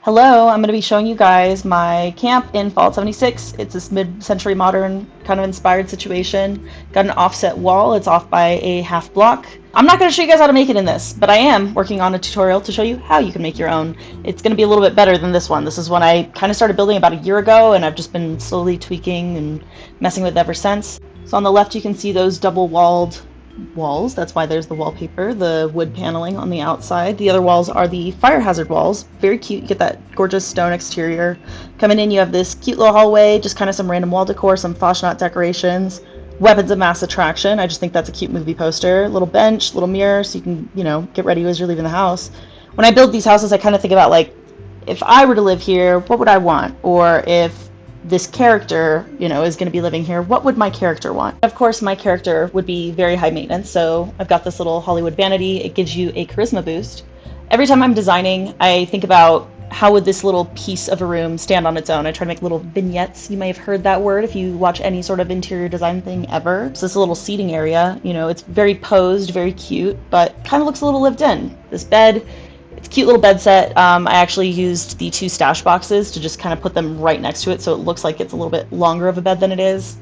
Hello, I'm going to be showing you guys my camp in Fallout 76. It's this mid-century modern kind of inspired situation. Got an offset wall, it's off by a half block. I'm not going to show you guys how to make it in this, but I am working on a tutorial to show you how you can make your own. It's going to be a little bit better than this one. This is one I kind of started building about a year ago, and I've just been slowly tweaking and messing with it ever since. So on the left you can see those double-walled walls. That's why there's the wallpaper, the wood paneling on the outside. The other walls are the fire hazard walls. Very cute. You get that gorgeous stone exterior. Coming in, you have this cute little hallway, just kind of some random wall decor, some Foshnot decorations, weapons of mass attraction. I just think that's a cute movie poster. Little bench, little mirror, so you can, get ready as you're leaving the house. When I build these houses, I kind of think about, like, if I were to live here, what would I want? Or if this character, is going to be living here, what would my character want? Of course, my character would be very high maintenance, so I've got this little Hollywood vanity. It gives you a charisma boost. Every time I'm designing, I think about how would this little piece of a room stand on its own. I try to make little vignettes. You may have heard that word if you watch any sort of interior design thing ever. So this little seating area, it's very posed, very cute, but kind of looks a little lived in. This bed, it's a cute little bed set. I actually used the 2 stash boxes to just kind of put them right next to it so it looks like it's a little bit longer of a bed than it is.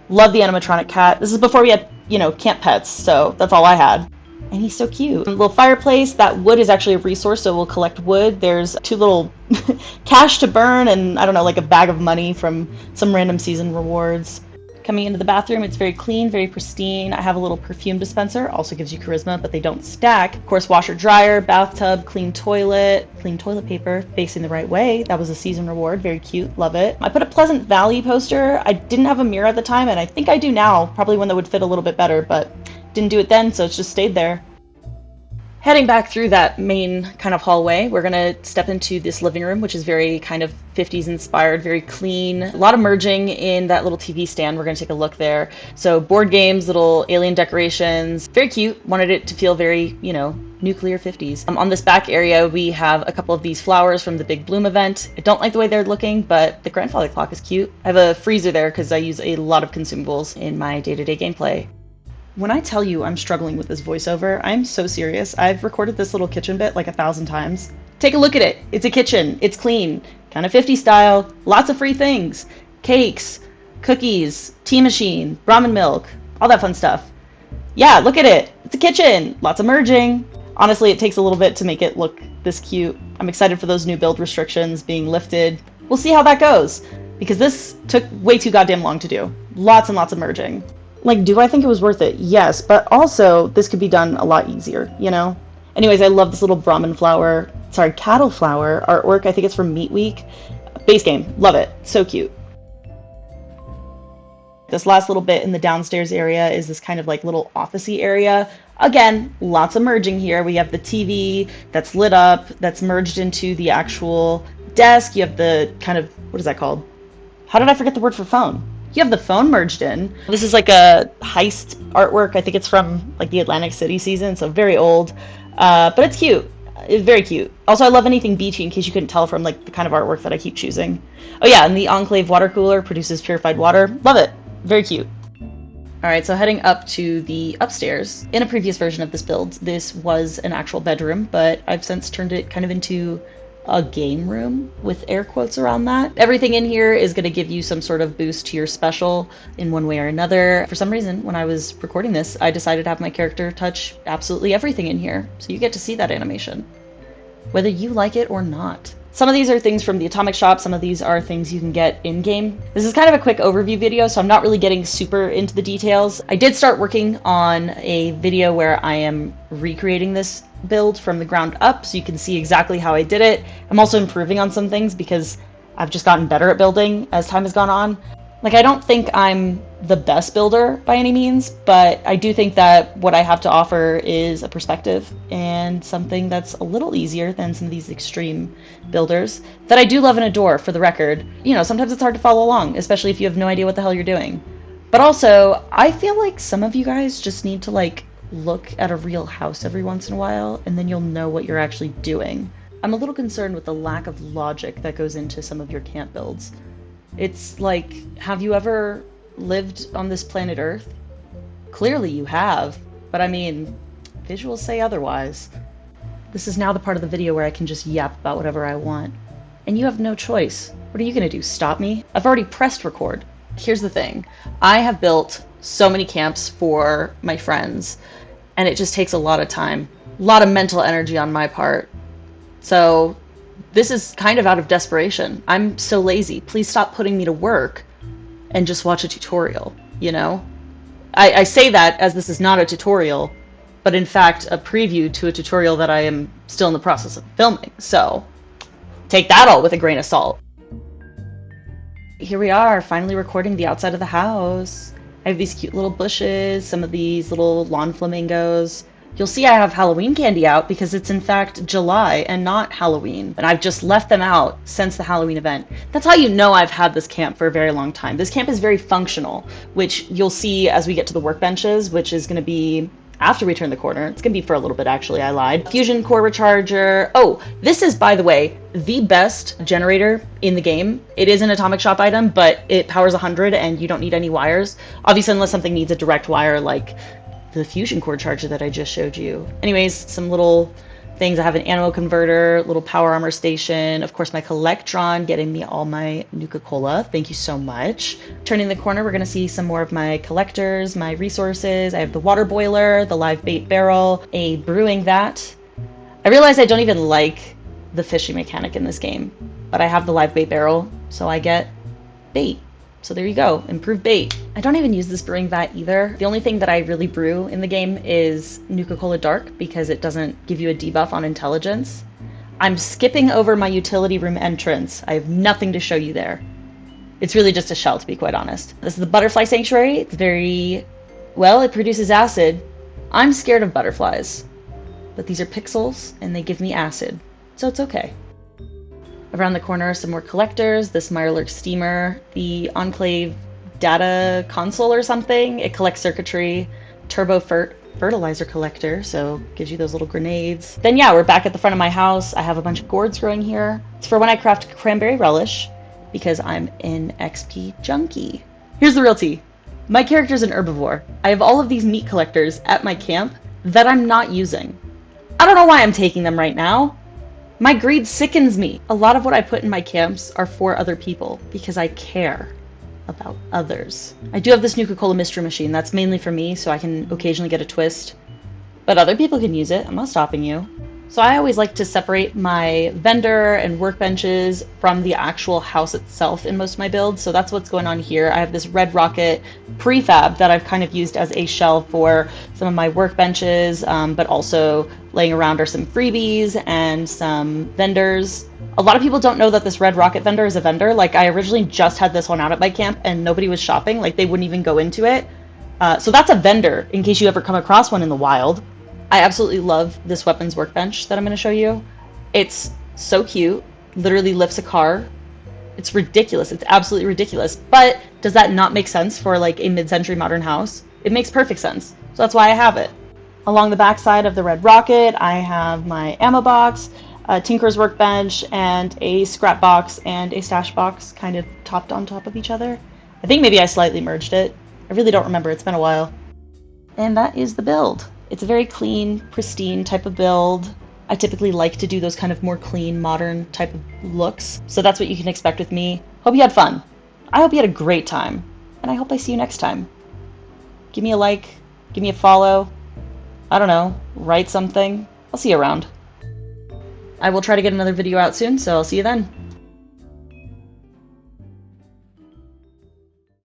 Love the animatronic cat. This is before we had, camp pets, so that's all I had. And he's so cute. A little fireplace. That wood is actually a resource, so we'll collect wood. There's 2 little cash to burn and, I don't know, like a bag of money from some random season rewards. Coming into the bathroom, it's very clean, very pristine. I have a little perfume dispenser, also gives you charisma, but they don't stack. Of course, washer, dryer, bathtub, clean toilet paper, facing the right way. That was a season reward, very cute, love it. I put a Pleasant Valley poster. I didn't have a mirror at the time, and I think I do now, probably one that would fit a little bit better, but didn't do it then, so it's just stayed there. Heading back through that main kind of hallway, we're gonna step into this living room, which is very kind of 50s inspired, very clean. A lot of merging in that little TV stand. We're gonna take a look there. So board games, little alien decorations, very cute. Wanted it to feel very, nuclear 50s. On this back area, we have a couple of these flowers from the Big Bloom event. I don't like the way they're looking, but the grandfather clock is cute. I have a freezer there because I use a lot of consumables in my day-to-day gameplay. When I tell you I'm struggling with this voiceover, I'm so serious. I've recorded this little kitchen bit like 1,000 times. Take a look at it. It's a kitchen. It's clean. Kind of 50 style. Lots of free things. Cakes, cookies, tea machine, ramen milk, all that fun stuff. Yeah, look at it. It's a kitchen. Lots of merging. Honestly, it takes a little bit to make it look this cute. I'm excited for those new build restrictions being lifted. We'll see how that goes, because this took way too goddamn long to do. Lots and lots of merging. Like, do I think it was worth it? Yes, but also this could be done a lot easier, Anyways, I love this little cattle flower artwork. I think it's from Meat Week. Base game, love it. So cute. This last little bit in the downstairs area is this kind of like little office-y area. Again, lots of merging here. We have the TV that's lit up, that's merged into the actual desk. You have the kind of, what is that called? How did I forget the word for phone? You have the phone merged in. This is like a heist artwork. I think it's from like the Atlantic City season, so very old. But it's cute. It's very cute. Also, I love anything beachy, in case you couldn't tell from like the kind of artwork that I keep choosing. Oh yeah, and the Enclave water cooler produces purified water. Love it. Very cute. Alright, so heading up to the upstairs. In a previous version of this build, this was an actual bedroom, but I've since turned it kind of into a game room with air quotes around that. Everything in here is going to give you some sort of boost to your special in one way or another. For some reason, when I was recording this, I decided to have my character touch absolutely everything in here, so you get to see that animation, whether you like it or not. Some of these are things from the Atomic Shop, some of these are things you can get in-game. This is kind of a quick overview video, so I'm not really getting super into the details. I did start working on a video where I am recreating this build from the ground up, so you can see exactly how I did it. I'm also improving on some things because I've just gotten better at building as time has gone on. Like, I don't think I'm the best builder by any means, but I do think that what I have to offer is a perspective and something that's a little easier than some of these extreme builders that I do love and adore, for the record. Sometimes it's hard to follow along, especially if you have no idea what the hell you're doing. But also, I feel like some of you guys just need to, like, look at a real house every once in a while, and then you'll know what you're actually doing. I'm a little concerned with the lack of logic that goes into some of your camp builds. It's like, have you ever lived on this planet Earth? Clearly you have, but I mean, visuals say otherwise. This is now the part of the video where I can just yap about whatever I want. and you have no choice. What are you gonna do, stop me? I've already pressed record. Here's the thing. I have built so many camps for my friends, and it just takes a lot of time, a lot of mental energy on my part. So this is kind of out of desperation. I'm so lazy. Please stop putting me to work and just watch a tutorial, you know? I say that as this is not a tutorial, but in fact a preview to a tutorial that I am still in the process of filming. So take that all with a grain of salt. Here we are, finally recording the outside of the house. I have these cute little bushes, some of these little lawn flamingos. You'll see I have Halloween candy out because it's in fact July and not Halloween. And I've just left them out since the Halloween event. That's how you know I've had this camp for a very long time. This camp is very functional, which you'll see as we get to the workbenches, which is going to be after we turn the corner. It's going to be for a little bit, actually. I lied. Fusion core recharger. Oh, this is, by the way, the best generator in the game. It is an atomic shop item, but it powers 100 and you don't need any wires. Obviously, unless something needs a direct wire like the fusion core charger that I just showed you. Anyways, some little things. I have an ammo converter, little power armor station, of course my Collectron getting me all my Nuka-Cola. Thank you so much. Turning the corner, we're gonna see some more of my collectors, my resources. I have the water boiler, the live bait barrel, a brewing vat. I realize I don't even like the fishing mechanic in this game, but I have the live bait barrel, so I get bait. So there you go, improved bait. I don't even use this brewing vat either. The only thing that I really brew in the game is Nuka-Cola Dark because it doesn't give you a debuff on intelligence. I'm skipping over my utility room entrance. I have nothing to show you there. It's really just a shell, to be quite honest. This is the butterfly sanctuary. It's very, well, it produces acid. I'm scared of butterflies, but these are pixels and they give me acid, so it's okay. Around the corner, some more collectors, this Mirelurk steamer, the Enclave data console or something. It collects circuitry, turbo fertilizer collector, so gives you those little grenades. Then yeah, we're back at the front of my house. I have a bunch of gourds growing here. It's for when I craft cranberry relish, because I'm an XP junkie. Here's the real tea. My character's an herbivore. I have all of these meat collectors at my camp that I'm not using. I don't know why I'm taking them right now. My greed sickens me. A lot of what I put in my camps are for other people because I care about others. I do have this Nuka-Cola mystery machine. That's mainly for me, so I can occasionally get a twist. But other people can use it. I'm not stopping you. So I always like to separate my vendor and workbenches from the actual house itself in most of my builds. So that's what's going on here. I have this red rocket prefab that I've kind of used as a shell for some of my workbenches, but also laying around are some freebies and some vendors. A lot of people don't know that this red rocket vendor is a vendor. Like, I originally just had this one out at my camp and nobody was shopping. Like, they wouldn't even go into it. So that's a vendor in case you ever come across one in the wild. I absolutely love this weapons workbench that I'm going to show you. It's so cute. Literally lifts a car. It's ridiculous. It's absolutely ridiculous. But does that not make sense for like a mid-century modern house? It makes perfect sense. So that's why I have it. Along the back side of the red rocket, I have my ammo box, a Tinker's workbench, and a scrap box and a stash box kind of topped on top of each other. I think maybe I slightly merged it. I really don't remember. It's been a while. And that is the build. It's a very clean, pristine type of build. I typically like to do those kind of more clean, modern type of looks. So that's what you can expect with me. Hope you had fun. I hope you had a great time. And I hope I see you next time. Give me a like. Give me a follow. I don't know. Write something. I'll see you around. I will try to get another video out soon, so I'll see you then.